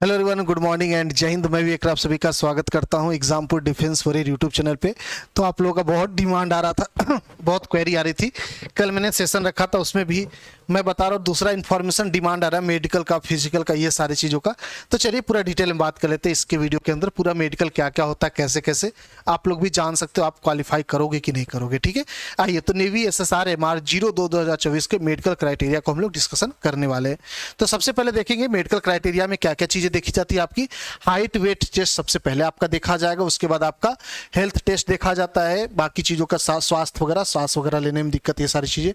Hello everyone, good morning and जय हिंद। मैं भी एक आप सभी का स्वागत करता हूं Exampur defence warrior YouTube channel पे। तो आप लोगों का बहुत डिमांड आ रहा था बहुत क्वेरी आ रही थी। कल मैंने सेशन रखा था, उसमें भी मैं बता रहा हूँ। दूसरा इन्फॉर्मेशन डिमांड आ रहा है मेडिकल का, फिजिकल का, ये सारी चीज़ों का। तो चलिए पूरा डिटेल में बात कर लेते हैं इसके वीडियो के अंदर। पूरा मेडिकल क्या क्या होता है, कैसे कैसे आप लोग भी जान सकते हो, आप क्वालिफाई करोगे कि नहीं करोगे। ठीक है, आइए। तो नेवी SSR MR 02/2024 के मेडिकल क्राइटेरिया को हम लोग डिस्कशन करने वाले हैं। तो सबसे पहले देखेंगे मेडिकल क्राइटेरिया में क्या क्या चीज़ें देखी जाती है। आपकी हाइट वेट टेस्ट सबसे पहले आपका देखा जाएगा, उसके बाद आपका हेल्थ टेस्ट देखा जाता है, बाकी चीज़ों का स्वास्थ्य वगैरह, सांस वगैरह लेने में दिक्कत, ये सारी चीज़ें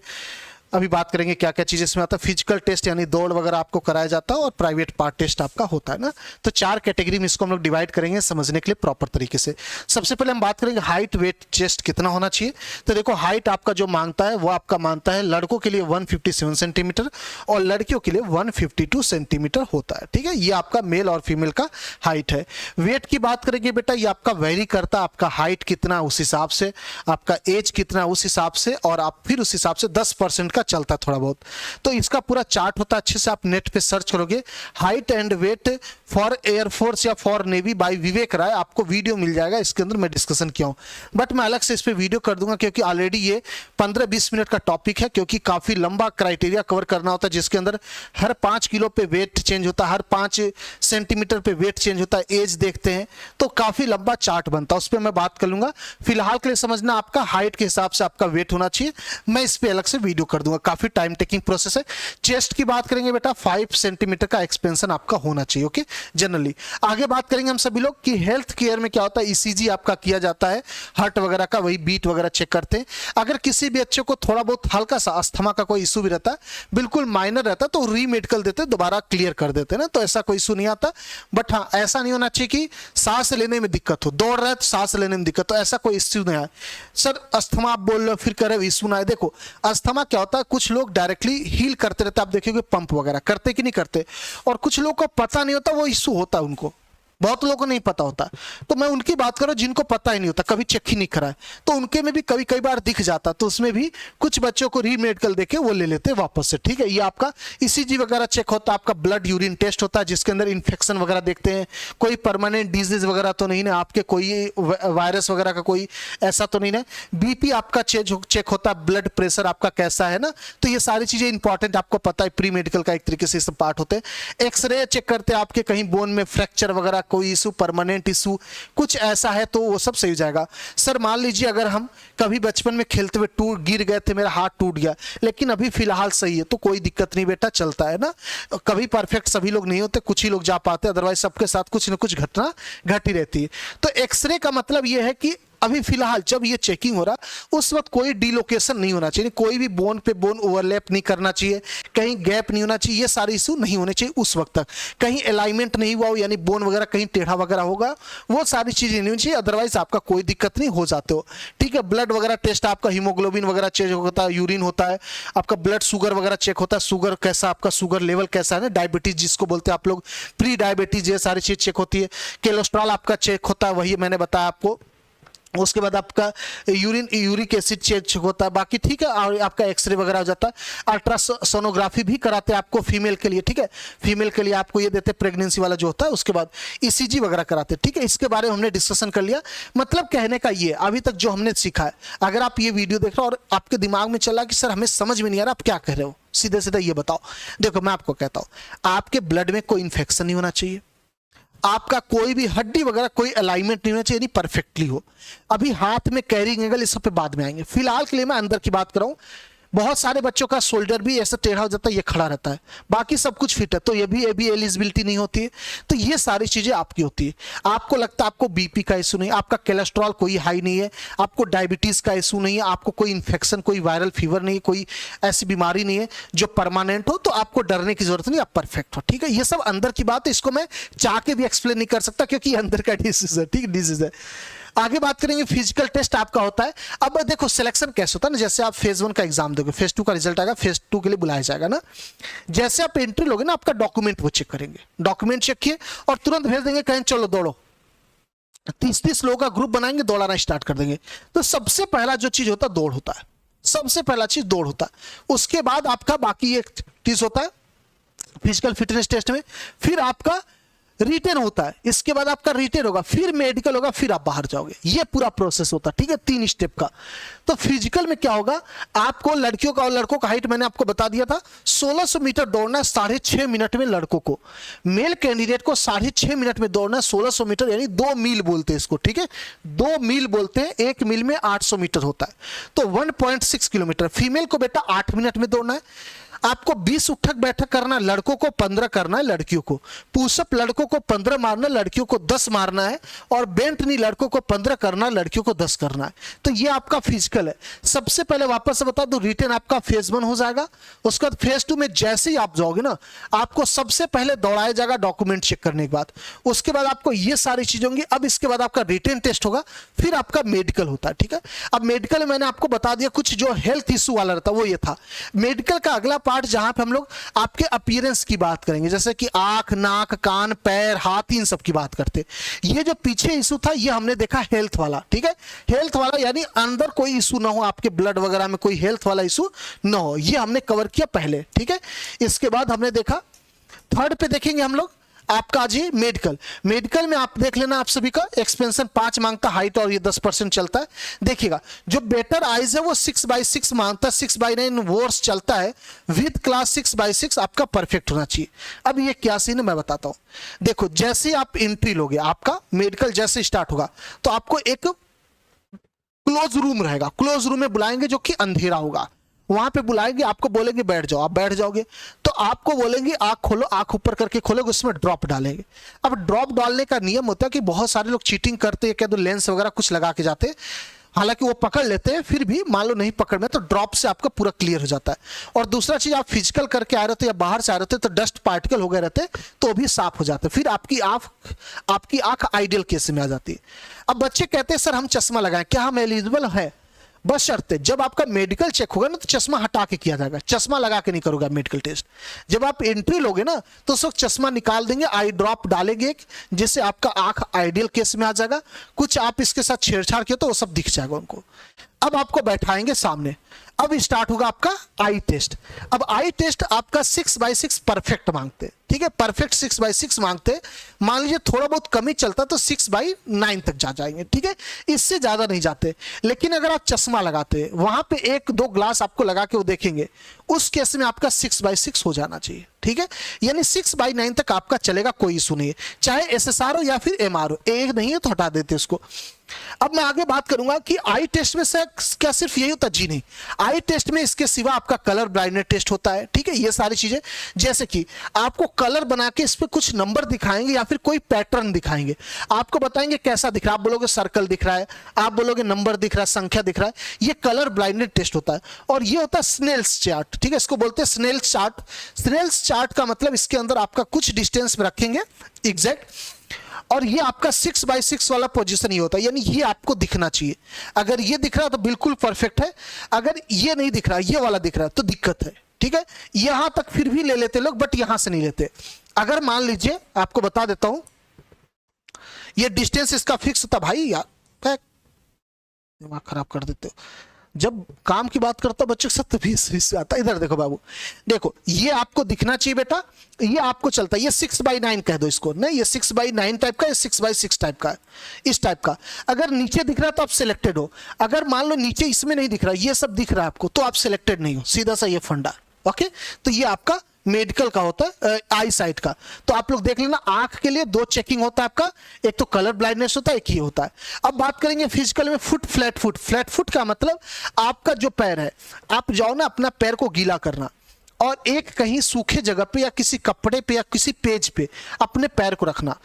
अभी बात करेंगे क्या क्या चीज़ इसमें आता है। फिजिकल टेस्ट यानी दौड़ वगैरह आपको कराया जाता है, और प्राइवेट पार्ट टेस्ट आपका होता है ना। तो चार कैटेगरी में इसको हम लोग डिवाइड करेंगे समझने के लिए प्रॉपर तरीके से। सबसे पहले हम बात करेंगे हाइट वेट चेस्ट कितना होना चाहिए। तो देखो, हाइट आपका जो मांगता है वो आपका मानता है लड़कों के लिए 157 सेंटीमीटर और लड़कियों के लिए 152 सेंटीमीटर होता है। ठीक है, ये आपका मेल और फीमेल का हाइट है। वेट की बात करेंगे बेटा, ये आपका वेरी करता है, आपका हाइट कितना उस हिसाब से, आपका एज कितना उस हिसाब से, और आप फिर उस हिसाब से 10% का चलता है थोड़ा बहुत। तो इसका पूरा चार्ट होता है, अच्छे से आप नेट पे सर्च करोगे, height and weight for airforce या for navy by Vivek Rai, आपको वीडियो मिल जाएगा। इसके अंदर मैं डिस्कशन किया हूं, बट मैं अलग से इस पे वीडियो कर दूंगा, क्योंकि ऑलरेडी ये 15-20 मिनट का टॉपिक है, क्योंकि काफी लंबा क्राइटेरिया कवर करना होता है, जिसके अंदर हर 5 किलो पे वेट चेंज होता है, हर 5 सेंटीमीटर पे वेट चेंज होता है, एज देखते हैं, तो काफी लंबा चार्ट बनता है। उस पर मैं बात कर लूंगा। फिलहाल के लिए समझना, आपका हाइट के हिसाब से आपका वेट होना चाहिए। मैं इस पे अलग से वीडियो कर दूंगा, काफी टाइम टेकिंग प्रोसेस है। चेस्ट की बात करेंगे बेटा, 5 सेंटीमीटर का एक्सपेंशन आपका होना चाहिए, ओके जनरली। आगे बात करेंगे हम सभी लोग कि हेल्थ केयर में क्या होता है। ECG आपका किया जाता है, हार्ट वगैरह का, वही बीट वगैरह चेक करते हैं। अगर किसी भी बच्चे को थोड़ा बहुत हल्का सा अस्थमा का कोई इशू भी रहता है, बिल्कुल माइनर रहता है, तो री मेडिकल देते, दोबारा क्लियर कर देते हैं ना, तो ऐसा कोई इशू नहीं आता। बट हाँ, ऐसा नहीं होना चाहिए कि सांस लेने में दिक्कत हो, दौड़ रहा है तो सांस लेने में दिक्कत, तो ऐसा कोई इश्यू नहीं है। सर अस्थमा आप बोल रहे हो, फिर कह रहे हो इशू ना है। देखो, अस्थमा क्या होता है, कुछ लोग डायरेक्टली हील करते रहते, आप देखोगे पंप वगैरह करते कि नहीं करते, और कुछ लोग को पता नहीं होता वो इशू होता है उनको, बहुत लोगों को नहीं पता होता। तो मैं उनकी बात करूं जिनको पता ही नहीं होता, कभी चेक ही नहीं कराए, तो उनके में भी कई बार दिख जाता, तो उसमें भी कुछ बच्चों को री मेडिकल देके वो ले लेते वापस से। ठीक है, ये आपका ECG वगैरह चेक होता है, आपका ब्लड यूरिन टेस्ट होता है, जिसके अंदर इन्फेक्शन वगैरह देखते हैं, कोई परमानेंट डिजीज वगैरह तो नहीं ना, आपके कोई वायरस वगैरह का कोई ऐसा तो नहीं ना। BP आपका चेक होता है, ब्लड प्रेशर आपका कैसा है ना। तो ये सारी चीजें इंपॉर्टेंट आपको पता है, प्री मेडिकल का एक तरीके से सब पार्ट होते हैं। एक्सरे चेक करते हैं, आपके कहीं बोन में फ्रैक्चर वगैरह, कोई इशू, परमानेंट इशू कुछ ऐसा है, तो वो सब सही हो जाएगा। सर मान लीजिए अगर हम कभी बचपन में खेलते हुए गिर गए थे, मेरा हाथ टूट गया, लेकिन अभी फिलहाल सही है, तो कोई दिक्कत नहीं बेटा, चलता है ना। कभी परफेक्ट सभी लोग नहीं होते, कुछ ही लोग जा पाते, अदरवाइज सबके साथ कुछ ना कुछ घटना घटी रहती है। तो एक्सरे का मतलब ये है कि अभी फिलहाल जब ये चेकिंग हो रहा, उस वक्त कोई डिलोकेशन नहीं होना चाहिए, कोई भी बोन पे बोन ओवरलैप नहीं करना चाहिए, कहीं गैप नहीं होना चाहिए, ये सारे इशू नहीं होने चाहिए उस वक्त तक। कहीं अलाइनमेंट नहीं हुआ हो, यानी बोन वगैरह कहीं टेढ़ा वगैरह होगा, वो सारी चीजें नहीं होनी चाहिए, अदरवाइज आपका कोई दिक्कत नहीं हो जाते हो। ठीक है, ब्लड वगैरह टेस्ट, आपका हीमोग्लोबिन वगैरह चेक होता है, यूरिन होता है, आपका ब्लड शुगर वगैरह चेक होता है, शुगर कैसा, आपका शुगर लेवल कैसा है ना, डायबिटीज जिसको बोलते हैं आप लोग, प्री डायबिटीज, ये सारी चीज चेक होती है। कोलेस्ट्रॉल आपका चेक होता है, वही मैंने बताया आपको। उसके बाद आपका यूरिक एसिड चेक होता है, बाकी ठीक है, और आपका एक्सरे वगैरह हो जाता है। अल्ट्रासोनोग्राफी भी कराते हैं आपको फीमेल के लिए। ठीक है, फीमेल के लिए आपको ये देते हैं प्रेगनेंसी वाला जो होता है, उसके बाद ECG वगैरह कराते हैं। ठीक है, इसके बारे में हमने डिस्कशन कर लिया। मतलब कहने का ये, अभी तक जो हमने सीखा है, अगर आप ये वीडियो देख रहे हो और आपके दिमाग में चला कि सर हमें समझ में नहीं आ रहा, आप क्या कह रहे हो, सीधे सीधे ये बताओ। देखो मैं आपको कहता हूं, आपके ब्लड में कोई इंफेक्शन नहीं होना चाहिए, आपका कोई भी हड्डी वगैरह कोई अलाइनमेंट नहीं होना चाहिए, यानी परफेक्टली हो। अभी हाथ में कैरिंग एंगल, इस सब पे बाद में आएंगे, फिलहाल के लिए मैं अंदर की बात कर रहा हूं। बहुत सारे बच्चों का शोल्डर भी ऐसा टेढ़ा हो जाता है, ये खड़ा रहता है, बाकी सब कुछ फिट है, तो ये भी एलिजिबिलिटी नहीं होती है। तो ये सारी चीजें आपकी होती है। आपको लगता है आपको BP का इशू नहीं, आपका कोलेस्ट्रॉल कोई हाई नहीं है, आपको डायबिटीज का इशू नहीं है, आपको कोई इन्फेक्शन, कोई वायरल फीवर नहीं है, कोई ऐसी बीमारी नहीं है जो परमानेंट हो, तो आपको डरने की जरूरत नहीं, आप परफेक्ट हो। ठीक है, ये सब अंदर की बात है, इसको मैं चाह के भी एक्सप्लेन नहीं कर सकता, क्योंकि ये अंदर का डिजीज है। ठीक, डिजीज है। आगे बात करेंगे, फिजिकल टेस्ट आपका होता है। अब देखो सिलेक्शन कैसे होता है ना, जैसे आप फेज 1 का एग्जाम दोगे, फेज 2 का रिजल्ट आएगा, फेज 2 के लिए बुलाया जाएगा ना। जैसे आप एंट्री लोगे ना, आपका डॉक्यूमेंट वो चेक करेंगे, डॉक्यूमेंट चेक किए और तुरंत भेज देंगे, कहें चलो दौड़ो। 30-30 लोगों का ग्रुप बनाएंगे, दौड़ाना स्टार्ट कर देंगे। तो सबसे पहला जो चीज होता है दौड़ होता है, सबसे पहला चीज दौड़ होता है। उसके बाद आपका बाकी एक चीज होता है फिजिकल फिटनेस टेस्ट में, फिर आपका रिटेन होता है, इसके बाद आपका रिटेन होगा, फिर मेडिकल होगा, फिर आप बाहर जाओगे। ये पूरा प्रोसेस होता है, ठीक है, 3 स्टेप का। तो फिजिकल में क्या होगा, आपको लड़कियों का और लड़कों का हाइट मैंने आपको बता दिया था, 1600 मीटर दौड़ना है 6.5 मिनट में लड़कों को। मेल कैंडिडेट को 6.5 मिनट में दौड़ना है 1600 मीटर, यानी 2 मील बोलते हैं इसको, ठीक है, 2 मील बोलते हैं, 1 मील में 800 मीटर होता है, तो 1.6 किलोमीटर। फीमेल को बेटा 8 मिनट में दौड़ना है। आपको 20 उठक बैठक करना, लड़कों को 15 करना है, लड़कियों को पुशअप लड़कों को 15 मारना, लड़कियों को 10 मारना है, और बेंट नी लड़कों को 15 करना है, लड़कियों को 10 करना है। तो ये आपका फिजिकल है। सबसे पहले वापस से बता दूं, रिटेन आपका फेज 1 हो जाएगा। उसके बाद फेज 2 में जैसे ही आप जाओगे ना, आपको सबसे पहले दौड़ाया जाएगा डॉक्यूमेंट चेक करने के बाद, उसके बाद आपको ये सारी चीजें होंगी। अब इसके बाद आपका रिटेन टेस्ट होगा, फिर आपका मेडिकल होता है, ठीक है। अब मेडिकल में मैंने आपको बता दिया कुछ जो हेल्थ इशू वाला रहता है, वो ये था। मेडिकल का अगला पार्ट जहां पे हम लोग आपके अपीयरेंस की बात करेंगे, जैसे कि आंख, नाक, कान, पैर, हाथ, इन सब की बात करते। ये जो पीछे इशू था ये हमने देखा हेल्थ वाला, ठीक है, हेल्थ वाला यानी अंदर कोई इशू ना हो, आपके ब्लड वगैरह में कोई हेल्थ वाला इशू ना हो, ये हमने कवर किया पहले, ठीक है। इसके बाद हमने देखा थर्ड पे देखेंगे हम लोग आपका आज ही मेडिकल। मेडिकल में आप देख लेना, आप सभी का एक्सपेंशन 5 मांगता, हाइट और ये 10% चलता है। देखिएगा जो बेटर आइज है वो 6/6 मांगता है, 6/9 वोर्स चलता है, विद क्लास 6/6 आपका परफेक्ट होना चाहिए। अब ये क्या सीन है मैं बताता हूं। देखो जैसे ही आप एंट्री लोगे, आपका मेडिकल जैसे स्टार्ट होगा तो आपको एक क्लोज रूम रहेगा, क्लोज रूम में बुलाएंगे जो कि अंधेरा होगा, वहां पे बुलाएंगे, आपको बोलेंगे बैठ जाओ, आप बैठ जाओगे, तो आपको बोलेंगे आंख खोलो, आंख ऊपर करके खोलोगे, उसमें ड्रॉप डालेंगे। अब ड्रॉप डालने का नियम होता है कि बहुत सारे लोग चीटिंग करते हैं, क्या तो लेंस वगैरह कुछ लगा के जाते हैं, हालांकि वो पकड़ लेते हैं, फिर भी मान लो नहीं पकड़ में तो ड्रॉप से आपका पूरा क्लियर हो जाता है। और दूसरा चीज, आप फिजिकल करके आ रहे थे या बाहर से आ रहे थे तो डस्ट पार्टिकल हो गए रहते तो भी साफ हो जाते, फिर आपकी आंख आइडियल केस में आ जाती है। अब बच्चे कहते हैं सर हम चश्मा लगाएं, क्या हम एलिजिबल है? बस शर्त है जब आपका मेडिकल चेक होगा ना तो चश्मा हटा के किया जाएगा, चश्मा लगा के नहीं करोगे मेडिकल टेस्ट। जब आप एंट्री लोगे ना तो उस वक्त चश्मा निकाल देंगे, आई ड्रॉप डालेंगे एक, जिससे आपका आंख आइडियल केस में आ जाएगा। कुछ आप इसके साथ छेड़छाड़ किया तो वो सब दिख जाएगा उनको। अब आपको बैठाएंगे सामने, अब स्टार्ट होगा आपका आई टेस्ट। अब आई टेस्ट आपका 6/6 परफेक्ट मांगते, ठीक है, परफेक्ट 6/6 मांगते। मान लीजिए थोड़ा बहुत कमी चलता तो 6/9 तक जा जाएंगे, ठीक है, इससे ज्यादा नहीं जाते। लेकिन अगर आप चश्मा लगाते, वहां पे 1-2 ग्लास आपको लगा के वो देखेंगे, उस केस में आपका 6/6 हो जाना चाहिए, ठीक है, यानी 6/9 तक आपका चलेगा, कोई इशू नहीं है, चाहे SSR हो या फिर MR हो, एक नहीं है तो हटा देते उसको। अब मैं आगे बात करूंगा कि आई टेस्ट में से क्या सिर्फ यही होता? जी नहीं, आई टेस्ट में इसके सिवा आपका कलर ब्लाइंडनेस टेस्ट होता है, ठीक है, ये सारी चीजें, जैसे कि आपको कलर बना के इस पे कुछ नंबर दिखाएंगे या फिर कोई पैटर्न दिखाएंगे, आपको बताएंगे कैसा दिख रहा है, आप बोलोगे सर्कल दिख रहा है, आप बोलोगे नंबर दिख रहा है, संख्या दिख रहा है, ये कलर ब्लाइंडनेस टेस्ट होता है। और ये होता है स्नेल्स चार्ट, ठीक है, इसको बोलते हैं स्नेल्स चार्ट। स्नेल्स चार्ट का मतलब इसके अंदर आपका कुछ डिस्टेंस में रखेंगे एग्जैक्ट, और ये आपका 6/6 वाला पोजीशन ही होता है, यानी ये आपको दिखना चाहिए। अगर ये दिख रहा है तो बिल्कुल परफेक्ट है, अगर ये नहीं दिख रहा, ये वाला दिख रहा है तो दिक्कत है, ठीक है। यहां तक फिर भी ले लेते लोग, बट यहां से नहीं लेते। अगर मान लीजिए आपको बता देता हूं, ये डिस्टेंस इसका फिक्स होता, भाई यार दिमाग खराब कर देते हो, जब काम की बात करता हूं बच्चों के साथ तभी इससे आता है। इधर देखो बाबू, देखो ये आपको दिखना चाहिए बेटा, ये आपको चलता है, ये 6/9 कह दो इसको, नहीं ये 6/9 टाइप का, ये 6/6 टाइप का है, इस टाइप का। अगर नीचे दिख रहा है तो आप सिलेक्टेड हो, अगर मान लो नीचे इसमें नहीं दिख रहा, ये सब दिख रहा है आपको, तो आप सिलेक्टेड नहीं हो, सीधा सा ये फंडा। ओके, तो ये आपका मेडिकल का होता है, आई साइट का। तो आप लोग देख लेना, आंख के लिए 2 चेकिंग होता है आपका, एक तो कलर ब्लाइंडनेस होता है, एक ही होता है। अब बात करेंगे फिजिकल में, foot flat foot. Flat foot का मतलब आपका जो पैर है, आप जाओ ना अपना पैर को गीला करना और एक कहीं सूखे जगह पे या किसी कपड़े पे या किसी पेज पे अपने पैर को रखना।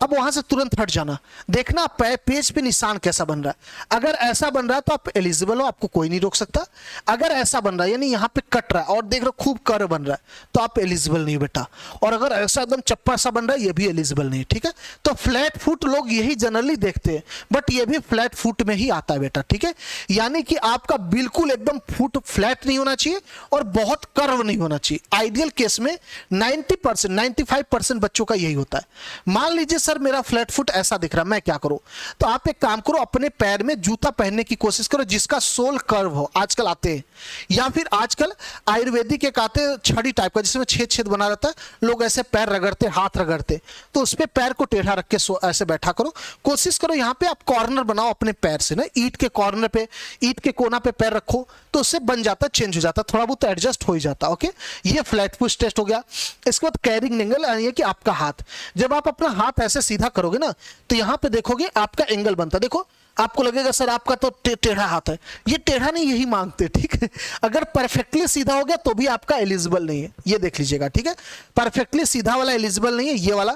अब वहां से तुरंत हट जाना, देखना पेज पे निशान कैसा बन रहा है। अगर ऐसा बन रहा है तो आप एलिजिबल हो, आपको कोई नहीं रोक सकता। अगर ऐसा बन रहा है यानी यहाँ पे कट रहा है और देख रहे हो खूब कर्व बन रहा है, तो आप एलिजिबल नहीं बेटा। और अगर ऐसा एकदम चप्पा सा बन रहा है, ये भी एलिजिबल नहीं, ठीक है। तो फ्लैट फुट लोग यही जनरली देखते हैं, बट ये भी फ्लैट फुट में ही आता है बेटा, ठीक है। यानी कि आपका बिल्कुल एकदम फुट फ्लैट नहीं होना चाहिए और बहुत कर्व नहीं होना होना चाहिए। आइडियल केस में 90% 95% बच्चों का यही होता है। मान लीजिए सर मेरा फ्लैट फुट ऐसा दिख रहा है, मैं क्या करूं? तो आप एक काम करो, अपने पैर में जूता पहनने की कोशिश करो जिसका सोल कर्व हो, आजकल आते हैं, या फिर आजकल आयुर्वेदिक एक आते हैं छड़ी टाइप का जिसमें छेद छेद बना रहता है, लोग ऐसे पैर रगड़ते, हाथ रगड़ते, तो उस पर पैर को टेढ़ा रख के ऐसे बैठा करो। कोशिश करो यहाँ पे आप कॉर्नर बनाओ अपने पैर से ना, ईंट के कॉर्नर पे, ईंट के कोना पे पैर रखो, तो उससे बन जाता, चेंज हो जाता, थोड़ा बहुत एडजस्ट हो ही जाता। ओके, ये फ्लैट पुश टेस्ट हो गया। इसके बाद कैरिंग एंगल, यानी कि आपका हाथ, जब आप अपना हाथ ऐसे सीधा करोगे ना, तो यहां पे देखोगे आपका एंगल बनता, देखो आपको लगेगा सर आपका तो टेढ़ा हाथ है, ये टेढ़ा नहीं, यही मांगते, ठीक है। अगर परफेक्टली सीधा हो गया तो भी आपका एलिजिबल नहीं है, ये देख लीजिएगा, ठीक है। परफेक्टली सीधा वाला एलिजिबल नहीं है, ये वाला,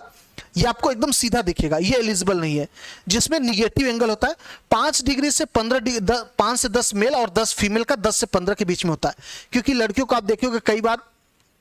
ये आपको एकदम सीधा दिखेगा, ये एलिजिबल नहीं है। जिसमें निगेटिव एंगल होता है 5 डिग्री से 15 डिग्री, 5 से 10 मेल और 10 फीमेल का 10 से 15 के बीच में होता है। क्योंकि लड़कियों को आप देखोगे कई बार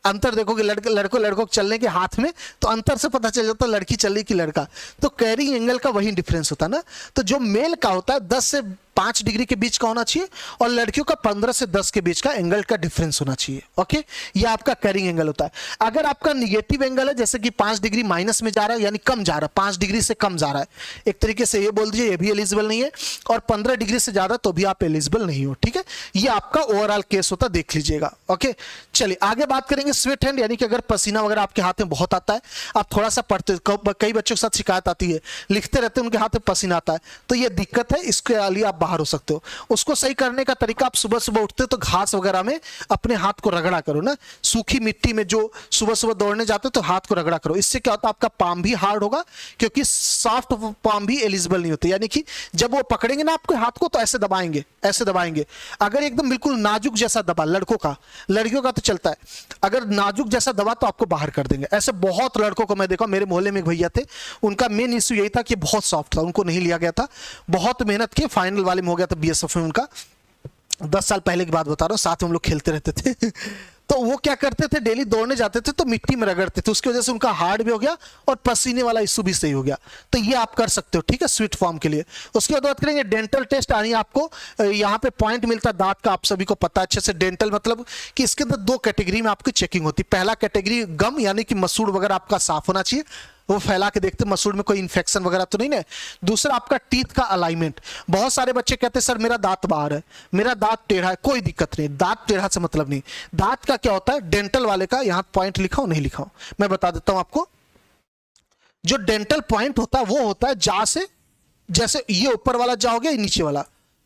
अंतर देखोगे, लड़कों के चलने के हाथ में, तो अंतर से पता चल जाता है लड़की चल रही कि लड़का, तो कैरिंग एंगल का वही डिफरेंस होता है ना। तो जो मेल का होता है 10 से 5 डिग्री के बीच का होना चाहिए, और लड़कियों का 15 से 10 के बीच का एंगल का डिफरेंस होना चाहिए। ओके, ये आपका कैरिंग एंगल होता है। अगर आपका निगेटिव एंगल है, जैसे कि 5 डिग्री माइनस में जा रहा है, यानी कम जा रहा है, 5 डिग्री से कम जा रहा है, एक तरीके से ये बोल दीजिए ये भी एलिजिबल नहीं है, और 15 डिग्री से ज्यादा तो भी आप एलिजिबल नहीं हो, ठीक है। ये आपका ओवरऑल केस होता है, देख लीजिएगा। ओके, चलिए आगे बात करेंगे स्वेट हैंड, यानी कि अगर पसीना वगैरह आपके हाथ में बहुत आता है, आप थोड़ा सा पढ़ते, कई बच्चों के साथ शिकायत आती है, लिखते रहते हैं उनके हाथ में पसीना आता है, तो ये दिक्कत है, इसके लिए आप बाहर हो सकते हो। उसको सही करने का तरीका, आप सुबह सुबह उठते हो तो घास वगैरह में अपने हाथ को रगड़ा करो ना, सूखी मिट्टी में जो सुबह सुबह दौड़ने जाते हो तो हाथ को रगड़ा करो। इससे क्या होता है, आपका पाम भी हार्ड होगा, क्योंकि सॉफ्ट पाम भी एलिजिबल नहीं होते, यानी कि जब वो पकड़ेंगे ना आपके हाथ को तो ऐसे दबाएंगे, ऐसे दबाएंगे। अगर एकदम बिल्कुल नाजुक जैसा दबा, लड़कों का, लड़कियों का तो चलता है, अगर नाजुक जैसा दबा तो आपको बाहर कर देंगे। ऐसे बहुत लड़कों को मैं देखा, मेरे मोहल्ले में एक भैया थे, उनका मेन इश्यू यही था कि बहुत सॉफ्ट था, उनको नहीं लिया गया था, बहुत मेहनत की, फाइनल वाले में हो गया था बीएसएफ में उनका, 10 साल पहले की बात बता रहा हूँ, साथ में हम लोग खेलते रहते थे। तो वो क्या करते थे, डेली दौड़ने जाते थे तो मिट्टी में रगड़ते थे, उसकी वजह से उनका हार्ड भी हो गया और पसीने वाला इशू भी सही हो गया। तो ये आप कर सकते हो, ठीक है, स्वीट फॉर्म के लिए। उसके बाद बात करेंगे डेंटल टेस्ट, यानी आपको यहाँ पे पॉइंट मिलता है दांत का, आप सभी को पता है अच्छे से। डेंटल मतलब कि इसके अंदर 2 कैटेगरी में आपकी चेकिंग होती है। पहला कैटेगरी गम, यानी कि मसूड़ वगैरह आपका साफ होना चाहिए, वो फैला के देखते मसूड़ में कोई इंफेक्शन वगैरह तो नहीं है। दूसरा आपका टीथ का अलाइनमेंट, बहुत सारे बच्चे कहते हैं सर मेरा दांत बाहर है, मेरा दांत टेढ़ा है, कोई दिक्कत नहीं, दांत टेढ़ा से मतलब नहीं। दांत का क्या होता है, डेंटल वाले का, यहां पॉइंट लिखा हो नहीं लिखा हो मैं बता देता हूं आपको। जो डेंटल पॉइंट होता है वो होता है जा से, जैसे ये ऊपर वाला जा हो गया, नीचे वाला,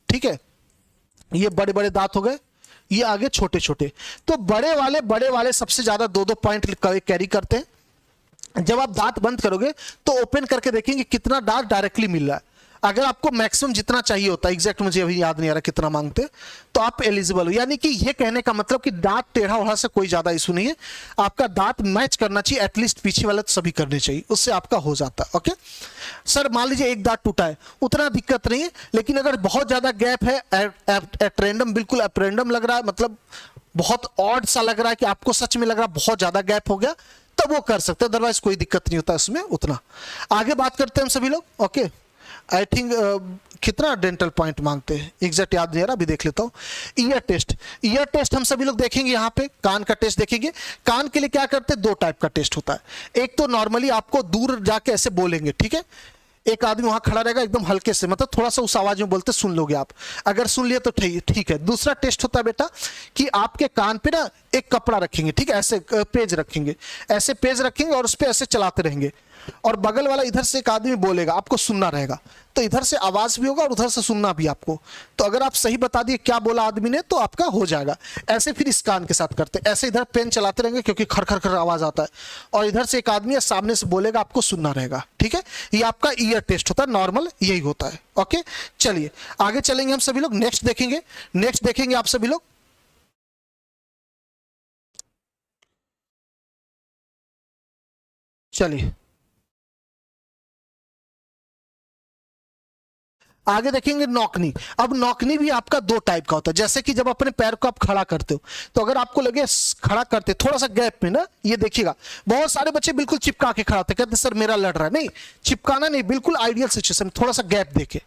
ठीक है, ये बड़े बड़े दांत हो गए, ये आगे छोटे छोटे, तो बड़े वाले सबसे ज्यादा 2-2 पॉइंट कैरी करते हैं। जब आप दांत बंद करोगे तो ओपन करके देखेंगे कितना दांत डायरेक्टली मिल रहा है। अगर आपको मैक्सिमम जितना चाहिए होता है, एग्जैक्ट मुझे अभी याद नहीं आ रहा कितना मांगते, तो आप एलिजिबल हो। यानी कि ये कहने का मतलब कि दांत टेढ़ा ओढ़ा से कोई ज्यादा इशू नहीं है, आपका दांत मैच करना चाहिए, एटलीस्ट पीछे वाले तो सभी करने चाहिए, उससे आपका हो जाता है। ओके सर, मान लीजिए एक दांत टूटा है, उतना दिक्कत नहीं है, लेकिन अगर बहुत ज्यादा गैप है, एट रैंडम, बिल्कुल एट लग रहा है, मतलब बहुत ऑड सा लग रहा है कि आपको सच में लग रहा है बहुत ज्यादा गैप हो गया, तब वो कर सकते हैं, अदरवाइज कोई दिक्कत नहीं होता इसमें उतना। आगे बात करते हैं हम सभी लोग। ओके, आई थिंक कितना डेंटल पॉइंट मांगते हैं एग्जैक्ट याद नहीं आ रहा, अभी देख लेता हूँ। ईयर टेस्ट, ईयर टेस्ट हम सभी लोग देखेंगे, यहाँ पे कान का टेस्ट देखेंगे। कान के लिए क्या करते हैं, 2 टाइप का टेस्ट होता है। एक तो नॉर्मली आपको दूर जाके ऐसे बोलेंगे, ठीक है, एक आदमी वहां खड़ा रहेगा एकदम हल्के से, मतलब थोड़ा सा उस आवाज में बोलते सुन लोगे आप, अगर सुन लिया तो ठीक है। दूसरा टेस्ट होता है बेटा कि आपके कान पे ना एक कपड़ा रखेंगे, ठीक है, ऐसे पेज रखेंगे, ऐसे पेज रखेंगे और उस पे ऐसे चलाते रहेंगे, और बगल वाला इधर से एक आदमी बोलेगा, आपको सुनना रहेगा, तो इधर से आवाज भी होगा और उधर से सुनना भी आपको। तो अगर आप सही बता दिए क्या बोला आदमी ने तो आपका हो जाएगा। ऐसे फिर इस कान के साथ करते, ऐसे इधर पेन चलाते रहेंगे क्योंकि खर खर खर आवाज आता है, और इधर से एक आदमी सामने से बोलेगा, आपको सुनना रहेगा, ठीक है। ये आपका ईयर टेस्ट होता है, नॉर्मल यही होता है। ओके, चलिए आगे चलेंगे हम सभी लोग, नेक्स्ट देखेंगे आप सभी लोग। चलिए आगे देखेंगे नौकनी। अब नौकनी भी आपका दो टाइप का होता है। जैसे कि जब अपने पैर को आप खड़ा करते हो तो अगर आपको लगे खड़ा करते थोड़ा सा गैप में ना, ये देखिएगा बहुत सारे बच्चे बिल्कुल चिपका के खड़ा होते, कहते सर मेरा लड़ रहा है। नहीं, चिपकाना नहीं, बिल्कुल आइडियल सिचुएशन, थोड़ा सा गैप देके,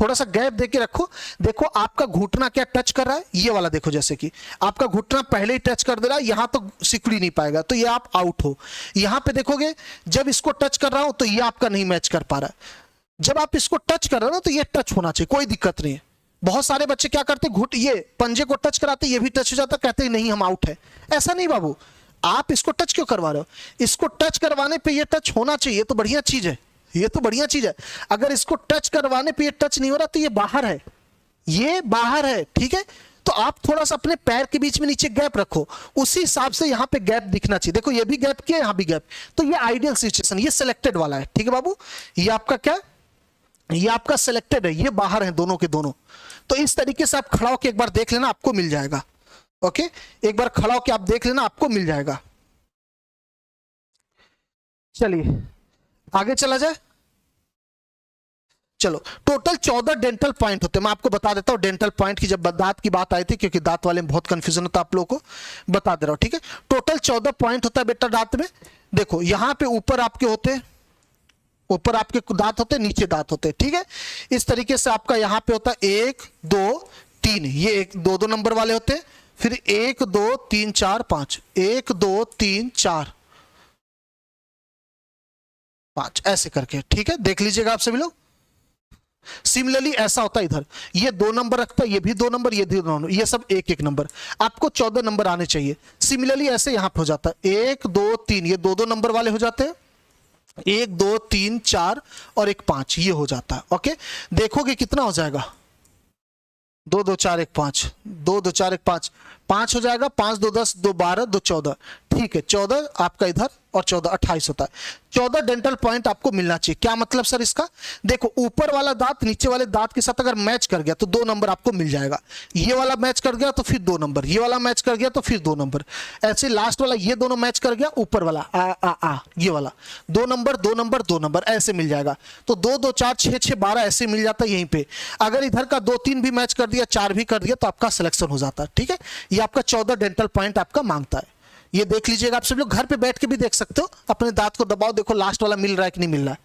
थोड़ा सा गैप देके रखो। देखो आपका घुटना क्या टच कर रहा है, ये वाला देखो, जैसे कि आपका घुटना पहले ही टच कर दे रहा है, यहां तो सिकुड़ नहीं पाएगा, तो ये आप आउट हो। यहां पे देखोगे जब इसको टच कर रहा हो तो ये आपका नहीं मैच कर पा रहा है। जब आप इसको टच कर रहे हो ना तो ये टच होना चाहिए, कोई दिक्कत नहीं है। बहुत सारे बच्चे क्या करते घुट ये पंजे को टच कराते, ये भी टच हो जाता, कहते नहीं हम आउट है। ऐसा नहीं बाबू, आप इसको टच क्यों करवा रहे हो? इसको टच करवाने पे ये टच होना चाहिए, तो बढ़िया चीज है, ये तो बढ़िया चीज है। अगर इसको टच करवाने पे ये टच नहीं हो रहा तो ये बाहर है, ये बाहर है, ठीक है। तो आप थोड़ा सा अपने पैर के बीच में नीचे गैप रखो, उसी हिसाब से यहां पे गैप दिखना चाहिए। देखो ये भी गैप किया, यहां भी गैप, तो ये आइडियल सिचुएशन, ये सिलेक्टेड वाला है, ठीक है बाबू। ये आपका क्या, ये आपका सिलेक्टेड है, ये बाहर है दोनों के दोनों। तो इस तरीके से आप खड़ा होकर एक बार देख लेना, आपको मिल जाएगा। ओके, एक बार खड़ा होकर आप देख लेना, आपको मिल जाएगा। चलिए आगे चला जाए। चलो, टोटल 14 डेंटल पॉइंट होते हैं। मैं आपको बता देता हूं डेंटल पॉइंट की, जब दांत की बात आई थी, क्योंकि दांत वाले में बहुत कंफ्यूजन होता है, आप लोगों को बता दे रहा हूं, ठीक है। टोटल 14 पॉइंट होता है बेटा दांत में। देखो यहां पे ऊपर आपके होते हैं, ऊपर आपके दांत होते हैं, नीचे दांत होते हैं, ठीक है। इस तरीके से आपका यहां पे होता है 1 2 3, ये एक दो दो नंबर वाले होते हैं। फिर 1 2 3 4 5, 1 2 3 4 5 ऐसे करके, ठीक है। देख लीजिएगा आप सभी लोग। सिमिलरली ऐसा होता है इधर, ये 2 नंबर रखता है, ये भी 2 नंबर, ये भी 2 नंबर, ये सब 1 1 नंबर। आपको 14 नंबर आने चाहिए। सिमिलरली ऐसे यहां पे हो जाता है 1 2 3, ये 2 2 नंबर वाले हो जाते हैं, 1 2 3 4 और 1 5, ये हो जाता है। ओके, देखोगे कितना हो जाएगा, 2 2 4 1 5, 2 2 4 1 5, 5 हो जाएगा, 5 2 10, 2 12, 2 14, ठीक है। 14 आपका इधर और 14 28 होता है। 14 डेंटल पॉइंट आपको मिलना चाहिए। क्या मतलब सर इसका? देखो ऊपर वाला दांत नीचे वाले दांत के साथ अगर मैच कर गया तो 2 नंबर आपको मिल जाएगा। ये वाला मैच कर गया तो फिर 2 नंबर, ये वाला मैच कर गया तो फिर 2 नंबर, ऐसे लास्ट वाला ये दोनों मैच कर गया, ऊपर वाला ये वाला 2 नंबर 2 नंबर 2 नंबर ऐसे मिल जाएगा। तो 2 2 4 6 6 12 ऐसे मिल जाता है यहीं पे। अगर इधर का 2 3 भी मैच कर दिया, 4 भी कर दिया, तो आपका सिलेक्शन हो जाता है, ठीक है। ये आपका 14 डेंटल पॉइंट आपका मांगता है। ये देख लीजिएगा, आप सब लोग घर पे बैठ के भी देख सकते हो, अपने दांत को दबाओ, देखो लास्ट वाला मिल रहा है कि नहीं मिल रहा है।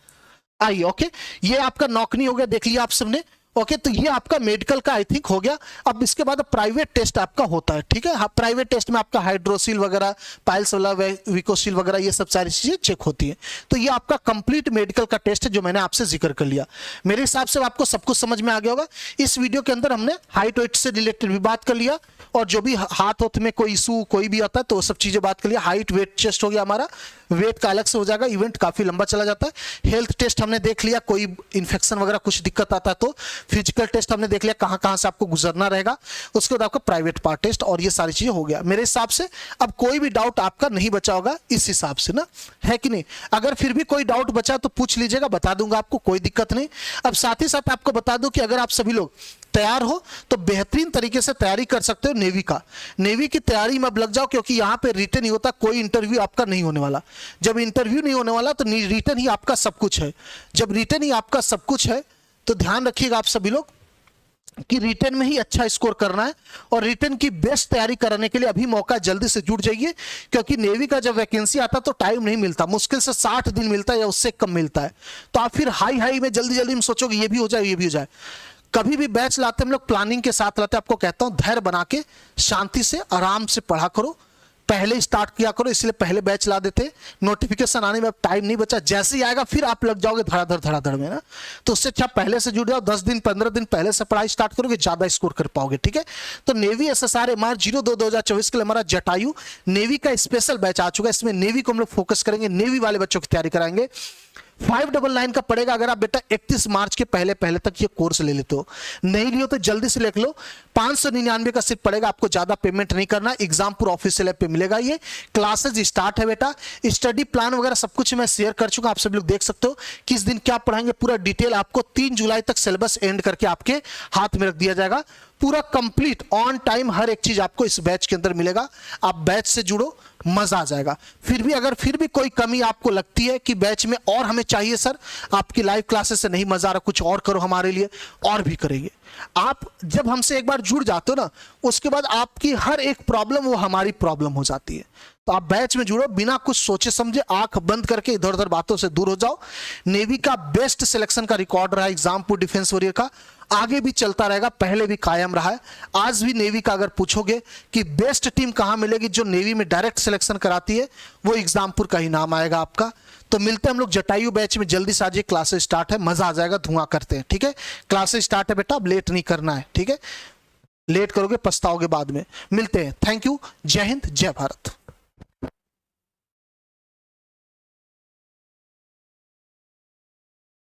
आइए, ओके, ये आपका नौकनी हो गया, देख लिया आप सबने। ओके, तो ये आपका मेडिकल का आई थिंक हो गया। अब इसके बाद प्राइवेट टेस्ट आपका होता है, ठीक है। हाँ, प्राइवेट टेस्ट में आपका हाइड्रोसिल वगैरह, पाइल्स वाला, विकोसिल वगैरह, ये सब सारी चीजें चेक होती है। तो ये आपका कंप्लीट मेडिकल का टेस्ट है जो मैंने आपसे जिक्र कर लिया। मेरे हिसाब से आपको सब कुछ समझ में आ गया होगा। इस वीडियो के अंदर हमने हाइट वेट से रिलेटेड भी बात कर लिया, और जो भी हाथ होथ में कोई इशू कोई भी आता है तो वो सब चीजें बात कर लिया। हाइट वेट चेस्ट हो गया हमारा, वेट का अलग से हो जाएगा, इवेंट काफी लंबा चला जाता है। हेल्थ टेस्ट हमने देख लिया, कोई इन्फेक्शन वगैरह कुछ दिक्कत आता है तो। फिजिकल टेस्ट हमने देख लिया कहां कहां से आपको गुजरना रहेगा। उसके बाद आपका प्राइवेट पार्ट टेस्ट, और ये सारी चीजें हो गया। मेरे हिसाब से अब कोई भी डाउट आपका नहीं बचा होगा इस हिसाब से ना, है कि नहीं? अगर फिर भी कोई डाउट बचा तो पूछ लीजिएगा, बता दूंगा आपको, कोई दिक्कत नहीं। अब साथ ही साथ आपको बता दूं कि अगर आप सभी लोग तैयार हो तो बेहतरीन तरीके से तैयारी कर सकते हो नेवी का। नेवी की तैयारी में अब लग जाओ, क्योंकि यहां पे रिटन ही होता, कोई इंटरव्यू आपका नहीं होने वाला। जब इंटरव्यू नहीं होने वाला तो रिटन ही आपका सब कुछ है। जब रिटन ही आपका सब कुछ है तो ध्यान रखिएगा आप सभी लोग कि रिटन में ही अच्छा स्कोर करना है, और रिटन की बेस्ट तैयारी कराने के लिए अभी मौका, जल्दी से जुड़ जाइए। क्योंकि नेवी का जब वैकेंसी आता तो टाइम नहीं मिलता, मुश्किल से 60 दिन मिलता है या उससे कम मिलता है। तो आप फिर हाई में जल्दी जल्दी में सोचोगे ये भी हो जाए, ये भी हो जाए। कभी भी बैच लाते हम लोग प्लानिंग के साथ लाते हैं। आपको कहता हूं धैर्य बना के शांति से आराम से पढ़ा करो, पहले स्टार्ट किया करो, इसलिए पहले बैच ला देते। नोटिफिकेशन आने में अब टाइम नहीं बचा, जैसे ही आएगा फिर आप लग जाओगे धड़ाधड़ में ना। तो उससे अच्छा पहले से जुड़ जाओ, 10 दिन 15 दिन पहले से पढ़ाई स्टार्ट करोगे, ज्यादा स्कोर कर पाओगे, ठीक है। तो नेवी SSR MR 02/2024 के लिए हमारा जटायु नेवी का स्पेशल बैच आ चुका है। इसमें नेवी को हम लोग फोकस करेंगे, नेवी वाले बच्चों की तैयारी कराएंगे। 599 का पड़ेगा अगर आप बेटा 31 मार्च के पहले तक ये कोर्स ले लेते हो। नहीं लियो तो जल्दी से लिख लो, 599 का सिर्फ पड़ेगा, आपको ज्यादा पेमेंट नहीं करना। एग्जामपुर ऑफिशियल ऐप पे मिलेगा। ये क्लासेज स्टार्ट है बेटा, स्टडी प्लान वगैरह सब कुछ मैं शेयर कर चुका, आप सब लोग देख सकते हो किस दिन क्या पढ़ाएंगे, पूरा डिटेल आपको 3 जुलाई तक सिलेबस एंड करके आपके हाथ में रख दिया जाएगा। पूरा कंप्लीट ऑन टाइम हर एक चीज आपको इस बैच के अंदर मिलेगा। आप बैच से जुड़ो, मजा आ जाएगा। फिर भी कोई कमी आपको लगती है कि बैच में और हमें चाहिए सर, आपकी लाइव क्लासेस से नहीं मजा आ रहा, कुछ और करो हमारे लिए, और भी करेंगे। आप जब हमसे एक बार जुड़ जाते हो ना, उसके बाद आपकी हर एक प्रॉब्लम वो हमारी प्रॉब्लम हो जाती है। तो आप बैच में जुड़ो, बिना कुछ सोचे समझे आंख बंद करके इधर उधर बातों से दूर हो जाओ। नेवी का बेस्ट सिलेक्शन का रिकॉर्ड रहा एग्जामपुर डिफेंस वॉरियर का, आगे भी चलता रहेगा, पहले भी कायम रहा है। आज भी नेवी का अगर पूछोगे कि बेस्ट टीम कहां मिलेगी जो नेवी में डायरेक्ट सिलेक्शन कराती है, वो एग्जामपुर का ही नाम आएगा आपका। तो मिलते हैं हम लोग जटायु बैच में, जल्दी से। आज ये क्लासेस स्टार्ट है, मजा आ जाएगा, धुआं करते हैं, ठीक है। क्लासेस स्टार्ट है बेटा, अब लेट नहीं करना है, ठीक है। लेट करोगे पछताओगे बाद में। मिलते हैं, थैंक यू, जय हिंद, जय भारत।